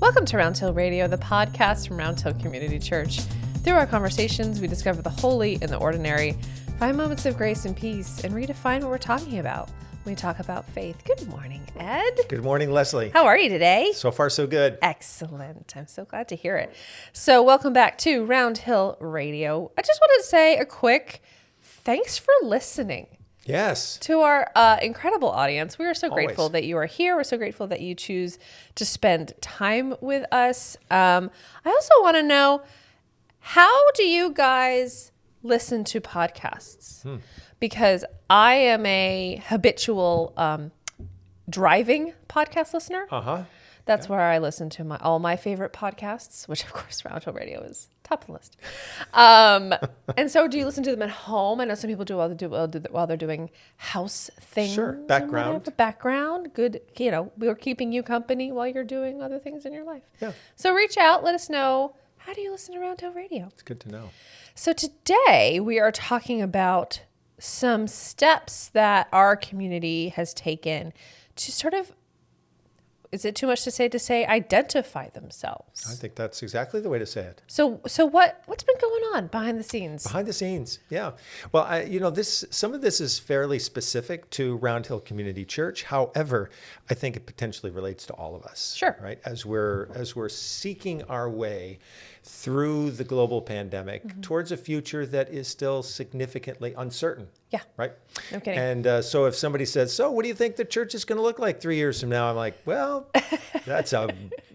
Welcome to Round Hill Radio, the podcast from Round Hill Community Church. Through our conversations, we discover the holy in the ordinary, find moments of grace and peace, and redefine what we're talking about when we talk about faith. Good morning, Ed. Good morning, Leslie. How are you today? So far, so good. Excellent. I'm so glad to hear it. So welcome back to Round Hill Radio. I just wanted to say a quick thanks for listening. Yes. To our incredible audience. We are so grateful Always. that you are here. We're so grateful that you choose to spend time with us. I also want to know, how do you guys listen to podcasts? Because I am a habitual driving podcast listener. That's where I listen to all my favorite podcasts, which of course Round Hill Radio is top of the list. And so do you listen to them at home? I know some people do while they're doing house things. Sure. Background. Background. Good. You know, we're keeping you company while you're doing other things in your life. Yeah. So reach out. Let us know. How do you listen to Round Hill Radio? It's good to know. So today we are talking about some steps that our community has taken to sort of, is it too much to say identify themselves? I think that's exactly the way to say it. So what's been going on behind the scenes? Behind the scenes, yeah. Well, some of this is fairly specific to Round Hill Community Church. However, I think it potentially relates to all of us. Sure. Right, as we're seeking our way through the global pandemic towards a future that is still significantly uncertain. Yeah. Right. No kidding. And so if somebody says, "So, what do you think the church is going to look like 3 years from now?" I'm like, "Well,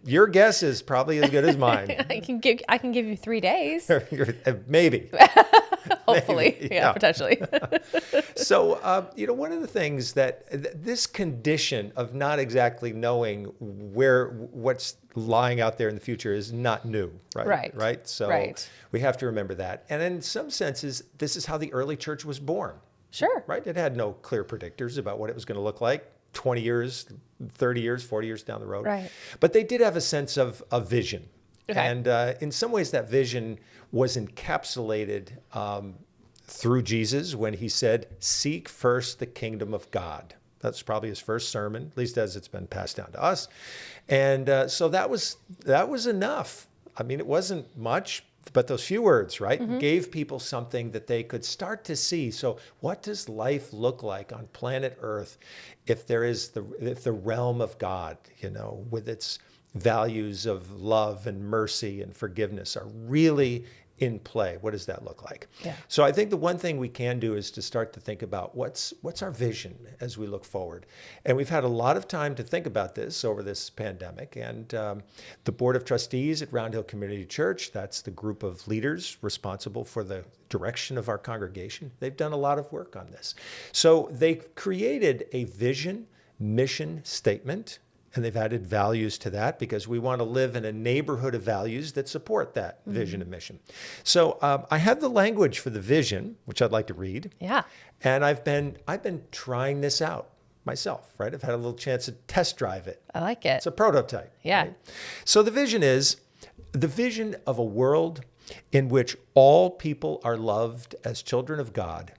your guess is probably as good as mine." I can give you 3 days. Maybe. Hopefully. Maybe, Yeah, potentially. So, one of the things that this condition of not exactly knowing what's lying out there in the future is not new, right? Right. So we have to remember that. And in some senses, this is how the early church was born. Sure. Right. It had no clear predictors about what it was going to look like 20 years, 30 years, 40 years down the road. Right. But they did have a sense of vision. Okay. And in some ways, that vision was encapsulated through Jesus when he said, "Seek first the kingdom of God." That's probably his first sermon, at least as it's been passed down to us. And so that was enough. I mean, it wasn't much, but those few words, right, gave people something that they could start to see. So what does life look like on planet Earth if the realm of God, with its values of love and mercy and forgiveness are really in play? What does that look like? Yeah. So I think the one thing we can do is to start to think about what's our vision as we look forward. And we've had a lot of time to think about this over this pandemic. And the Board of Trustees at Round Hill Community Church, that's the group of leaders responsible for the direction of our congregation, they've done a lot of work on this. So they created a vision, mission statement, and they've added values to that because we want to live in a neighborhood of values that support that vision and mission. So I have the language for the vision, which I'd like to read. Yeah. And I've been trying this out myself, right? I've had a little chance to test drive it. I like it. It's a prototype. Yeah. Right? So the vision is the vision of a world in which all people are loved as children of God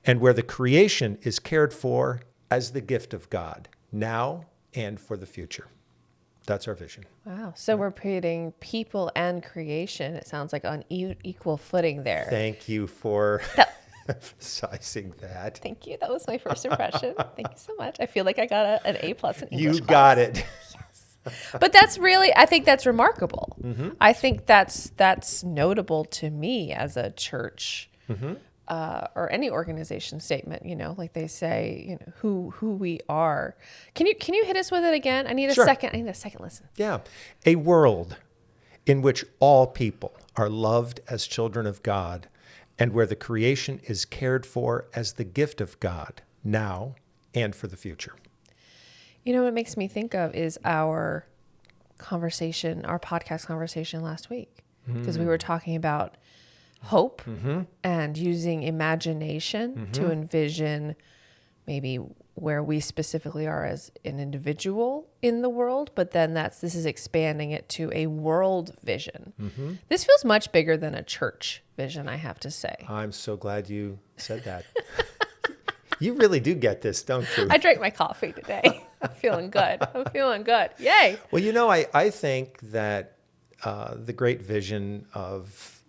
and where the creation is cared for as the gift of God now and for the future. That's our vision. Wow. So we're putting people and creation, it sounds like, on equal footing there. Thank you for emphasizing that. Thank you. That was my first impression. Thank you so much. I feel like I got an A+ in English You got it. But that's really, I think that's remarkable. I think that's notable to me as a church or any organization statement, like they say, who we are. Can you hit us with it again? I need a second. I need a second listen. Yeah. A world in which all people are loved as children of God and where the creation is cared for as the gift of God now and for the future. What it makes me think of is our podcast conversation last week, because we were talking about hope and using imagination to envision maybe where we specifically are as an individual in the world, but then this is expanding it to a world vision. This feels much bigger than a church vision, I have to say. I'm so glad you said that. You really do get this, don't you? I drank my coffee today. I'm feeling good. I'm feeling good. Yay. Well, you know, I think that the great vision of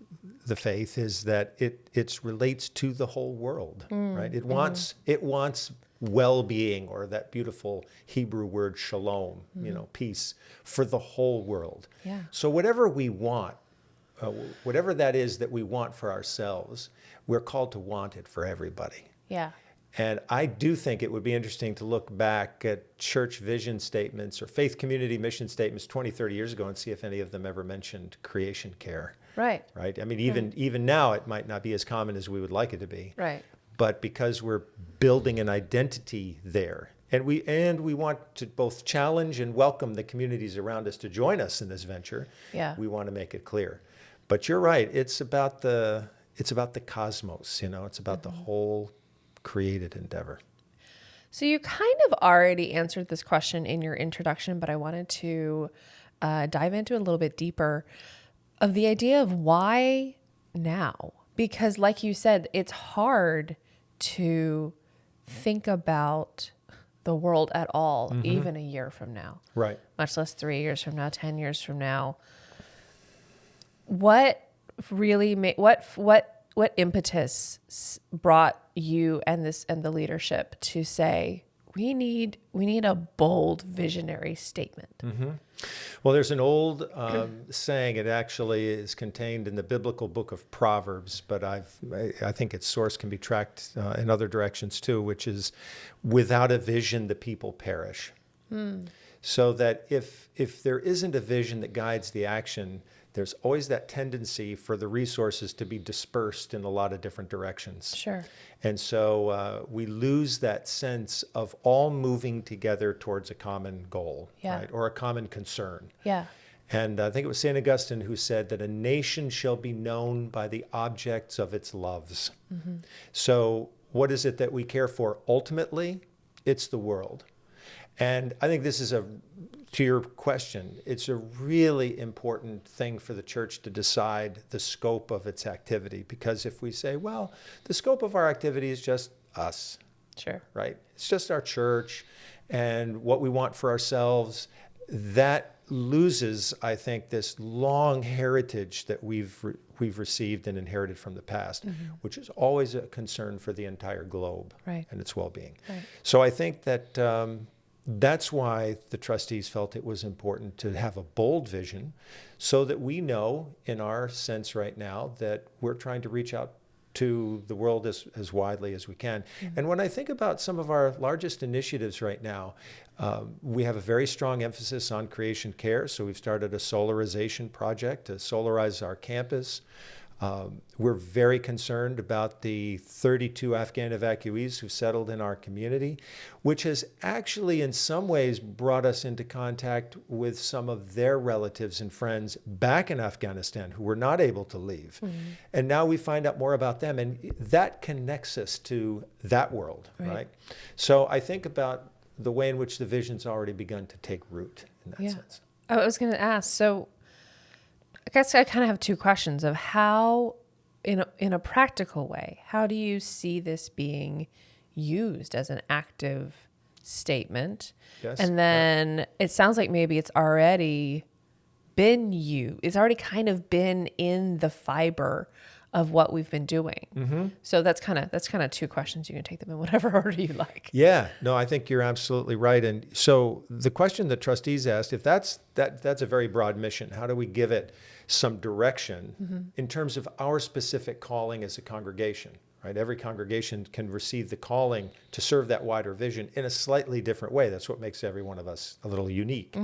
the faith is that it relates to the whole world, right? It wants well-being, or that beautiful Hebrew word shalom, peace for the whole world. Yeah. So whatever we want, whatever that is that we want for ourselves, we're called to want it for everybody. Yeah. And I do think it would be interesting to look back at church vision statements or faith community mission statements 20, 30 years ago and see if any of them ever mentioned creation care. Right. Right? I mean, even now, it might not be as common as we would like it to be. Right. But because we're building an identity there, and we want to both challenge and welcome the communities around us to join us in this venture, we want to make it clear. But you're right. It's about the cosmos. It's about the whole created endeavor. So you kind of already answered this question in your introduction, but I wanted to dive into it a little bit deeper of the idea of why now? Because like you said, it's hard to think about the world at all, even a year from now. Right. Much less 3 years from now, 10 years from now. What really what impetus brought you and the leadership to say we need a bold visionary statement? Well, there's an old saying. It actually is contained in the biblical book of Proverbs, but I think its source can be tracked in other directions too, which is, "Without a vision, the people perish." So that if there isn't a vision that guides the action, there's always that tendency for the resources to be dispersed in a lot of different directions. Sure. And so we lose that sense of all moving together towards a common goal, right? Or a common concern. Yeah. And I think it was St. Augustine who said that a nation shall be known by the objects of its loves. So what is it that we care for? Ultimately, it's the world. And I think this is to your question, it's a really important thing for the church to decide the scope of its activity. Because if we say, well, the scope of our activity is just us. Sure. Right? It's just our church and what we want for ourselves. That loses, I think, this long heritage that we've received and inherited from the past, which is always a concern for the entire globe and its well-being. Right. So I think that that's why the trustees felt it was important to have a bold vision, so that we know in our sense right now that we're trying to reach out to the world as widely as we can. And when I think about some of our largest initiatives right now, we have a very strong emphasis on creation care. So we've started a solarization project to solarize our campus. We're very concerned about the 32 Afghan evacuees who settled in our community, which has actually in some ways brought us into contact with some of their relatives and friends back in Afghanistan who were not able to leave. And now we find out more about them, and that connects us to that world, right? So I think about the way in which the vision's already begun to take root in that sense. I was going to ask, so I guess I kind of have two questions of how, in a practical way, how do you see this being used as an active statement? Yes. And then it sounds like maybe it's already been used. It's already kind of been in the fiber of what we've been doing. So that's kind of two questions. You can take them in whatever order you like. Yeah, no, I think you're absolutely right. And so the question that trustees asked, if that's a very broad mission, how do we give it some direction in terms of our specific calling as a congregation, right? Every congregation can receive the calling to serve that wider vision in a slightly different way. That's what makes every one of us a little unique.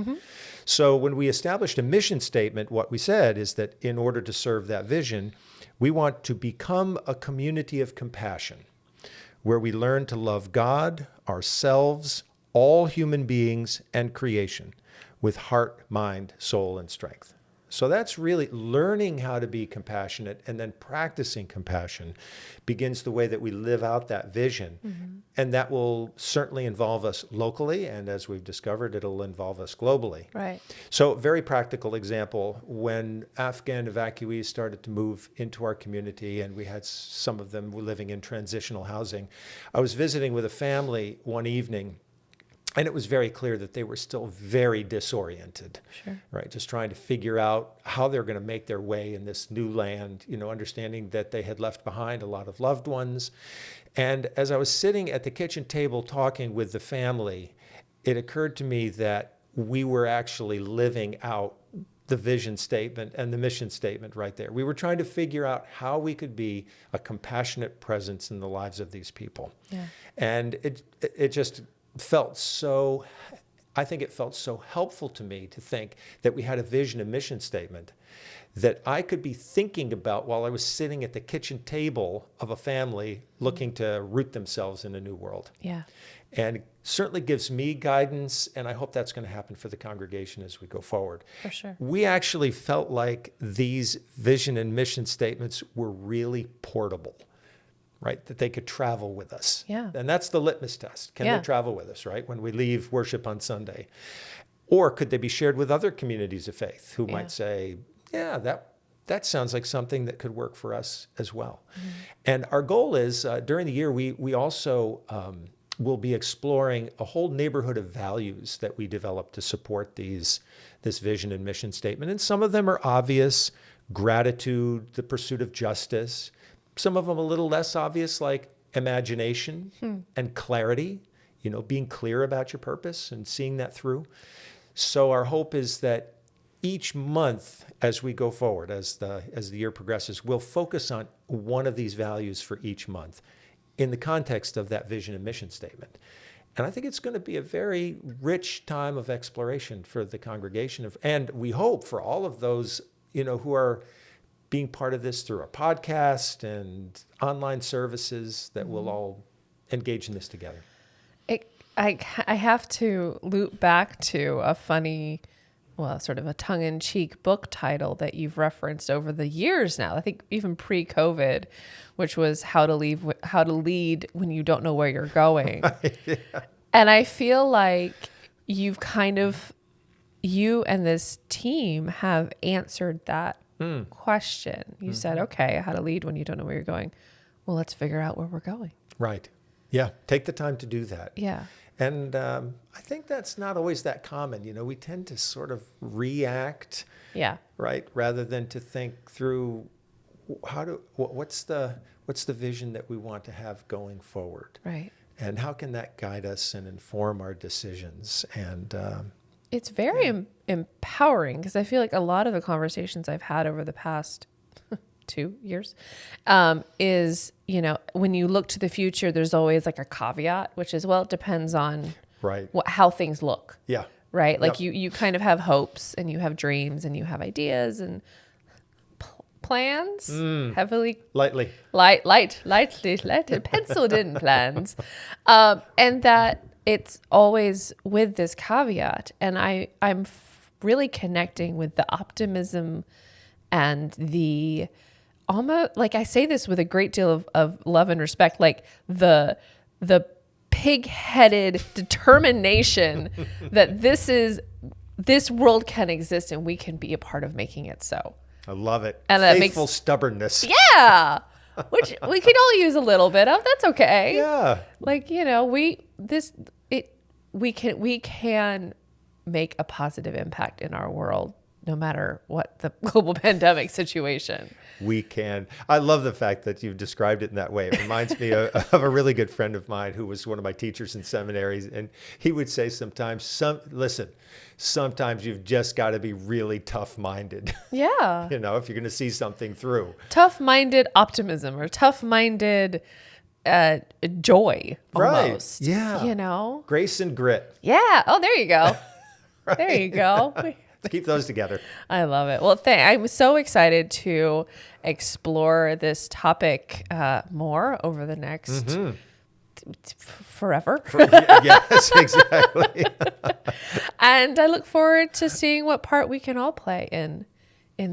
So when we established a mission statement, what we said is that in order to serve that vision, we want to become a community of compassion where we learn to love God, ourselves, all human beings, and creation with heart, mind, soul, and strength. So that's really learning how to be compassionate, and then practicing compassion begins the way that we live out that vision. And that will certainly involve us locally, and as we've discovered, it'll involve us globally. Right. So very practical example, when Afghan evacuees started to move into our community, and we had some of them living in transitional housing, I was visiting with a family one evening, And it was very clear that they were still very disoriented, Sure. right? Just trying to figure out how they're going to make their way in this new land, understanding that they had left behind a lot of loved ones. And as I was sitting at the kitchen table talking with the family, it occurred to me that we were actually living out the vision statement and the mission statement right there. We were trying to figure out how we could be a compassionate presence in the lives of these people. Yeah. And it just felt so, I think it felt so helpful to me to think that we had a vision and mission statement that I could be thinking about while I was sitting at the kitchen table of a family looking to root themselves in a new world. Yeah. And it certainly gives me guidance, and I hope that's going to happen for the congregation as we go forward. For sure. We actually felt like these vision and mission statements were really portable, right? That they could travel with us. Yeah. And that's the litmus test. Can Yeah. they travel with us, right? When we leave worship on Sunday. Or could they be shared with other communities of faith who might say, yeah, that sounds like something that could work for us as well. Mm-hmm. And our goal is, during the year, we also will be exploring a whole neighborhood of values that we develop to support this vision and mission statement. And some of them are obvious: gratitude, the pursuit of justice. Some of them a little less obvious, like imagination and clarity, being clear about your purpose and seeing that through. So our hope is that each month as we go forward, as the year progresses, we'll focus on one of these values for each month in the context of that vision and mission statement. And I think it's going to be a very rich time of exploration for the congregation, and we hope for all of those, who are being part of this through a podcast and online services, that we'll all engage in this together. I have to loop back to a funny, sort of a tongue-in-cheek book title that you've referenced over the years now. I think even pre-COVID, which was How to Lead When You Don't Know Where You're Going. Yeah. And I feel like you and this team have answered that question. You said, okay, how to lead when you don't know where you're going. Well, let's figure out where we're going. Right. Yeah. Take the time to do that. Yeah. And I think that's not always that common. We tend to sort of react. Yeah. Right. Rather than to think through what's the vision that we want to have going forward. Right. And how can that guide us and inform our decisions? And it's very empowering, because I feel like a lot of the conversations I've had over the past 2 years is, when you look to the future, there's always like a caveat, which is, well, it depends on how things look. Yeah. Right. Like you kind of have hopes and you have dreams and you have ideas and plans, lightly penciled in plans. And that it's always with this caveat. And I'm really connecting with the optimism and the almost, like, I say this with a great deal of love and respect, like the pig-headed determination that this world can exist and we can be a part of making it so. I love it. And faithful stubbornness. Yeah. Which we could all use a little bit of. That's okay. Yeah. Like, we can make a positive impact in our world, no matter what the global pandemic situation. We can. I love the fact that you've described it in that way. It reminds me of a really good friend of mine who was one of my teachers in seminaries. And he would say sometimes, sometimes you've just got to be really tough-minded. Yeah. If you're going to see something through. Tough-minded optimism or tough-minded joy almost. Right. Yeah. Grace and grit. Yeah. Oh, there you go. Right. There you go. Keep those together. I love it. Well, I'm so excited to explore this topic more over the next forever. Yes, exactly. And I look forward to seeing what part we can all play in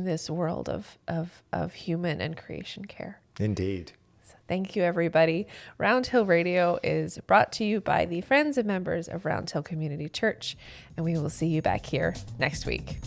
this world of human and creation care. Indeed. So thank you, everybody. Round Hill Radio is brought to you by the friends and members of Round Hill Community Church, and we will see you back here next week.